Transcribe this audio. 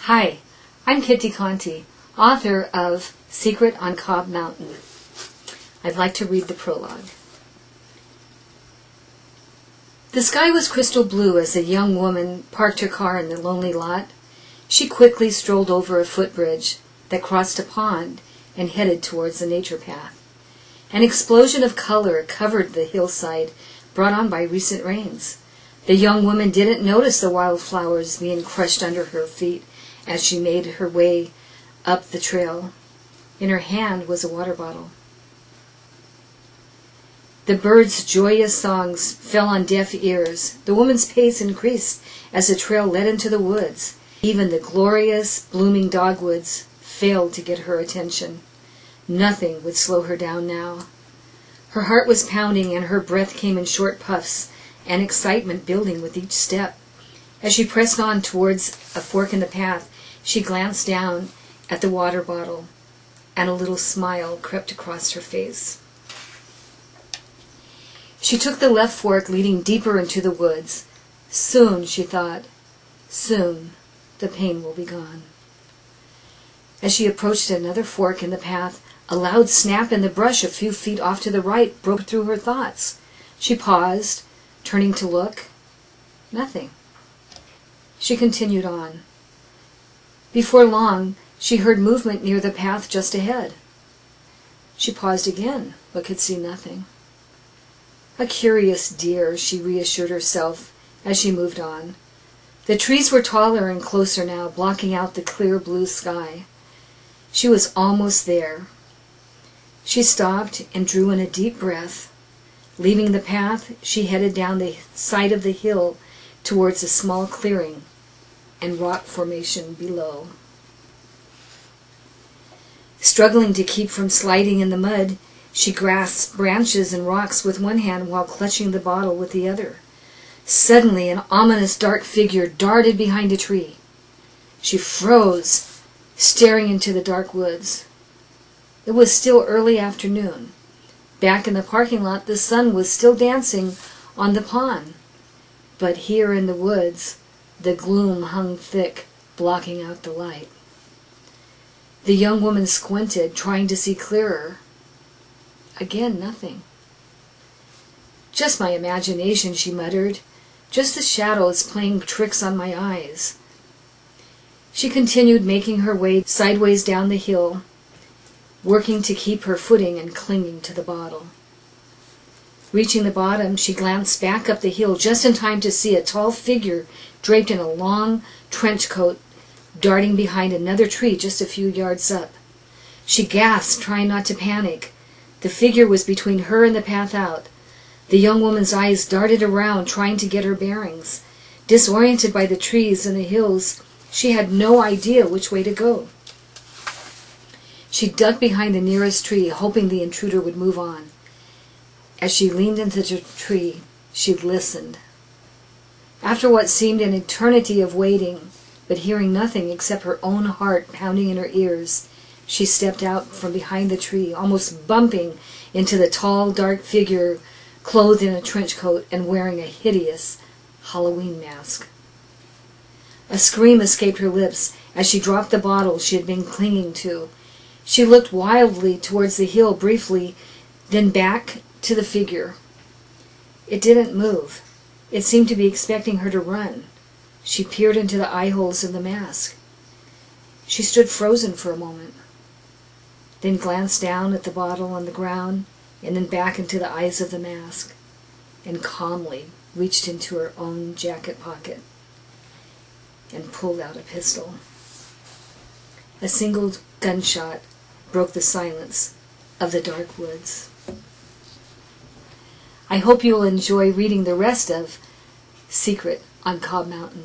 Hi, I'm Kit DeCanti, author of Secret on Cobb Mountain. I'd like to read the prologue. The sky was crystal blue as a young woman parked her car in the lonely lot. She quickly strolled over a footbridge that crossed a pond and headed towards the nature path. An explosion of color covered the hillside, brought on by recent rains. The young woman didn't notice the wildflowers being crushed under her feet as she made her way up the trail. In her hand was a water bottle. The birds' joyous songs fell on deaf ears. The woman's pace increased as the trail led into the woods. Even the glorious, blooming dogwoods failed to get her attention. Nothing would slow her down now. Her heart was pounding and her breath came in short puffs, and excitement building with each step. As she pressed on towards a fork in the path, she glanced down at the water bottle, and a little smile crept across her face. She took the left fork leading deeper into the woods. Soon, she thought, soon the pain will be gone. As she approached another fork in the path, a loud snap in the brush a few feet off to the right broke through her thoughts. She paused, turning to look. Nothing. She continued on. Before long, she heard movement near the path just ahead. She paused again, but could see nothing. A curious deer, she reassured herself as she moved on. The trees were taller and closer now, blocking out the clear blue sky. She was almost there. She stopped and drew in a deep breath. Leaving the path, she headed down the side of the hill towards a small clearing and rock formation below. Struggling to keep from sliding in the mud, she grasped branches and rocks with one hand while clutching the bottle with the other. Suddenly, an ominous dark figure darted behind a tree. She froze, staring into the dark woods. It was still early afternoon. Back in the parking lot, the sun was still dancing on the pond. But here in the woods, the gloom hung thick, blocking out the light. The young woman squinted, trying to see clearer. Again, nothing. Just my imagination, she muttered. Just the shadows playing tricks on my eyes. She continued making her way sideways down the hill, working to keep her footing and clinging to the bottle. Reaching the bottom, she glanced back up the hill just in time to see a tall figure draped in a long trench coat darting behind another tree just a few yards up. She gasped, trying not to panic. The figure was between her and the path out. The young woman's eyes darted around, trying to get her bearings. Disoriented by the trees and the hills, she had no idea which way to go. She ducked behind the nearest tree, hoping the intruder would move on. As she leaned into the tree, she listened. After what seemed an eternity of waiting, but hearing nothing except her own heart pounding in her ears, she stepped out from behind the tree, almost bumping into the tall, dark figure clothed in a trench coat and wearing a hideous Halloween mask. A scream escaped her lips as she dropped the bottle she had been clinging to. She looked wildly towards the hill briefly, then back to the figure. It didn't move. It seemed to be expecting her to run. She peered into the eye holes of the mask. She stood frozen for a moment, then glanced down at the bottle on the ground, and then back into the eyes of the mask, and calmly reached into her own jacket pocket and pulled out a pistol. A single gunshot broke the silence of the dark woods. I hope you will enjoy reading the rest of Secret on Cobb Mountain.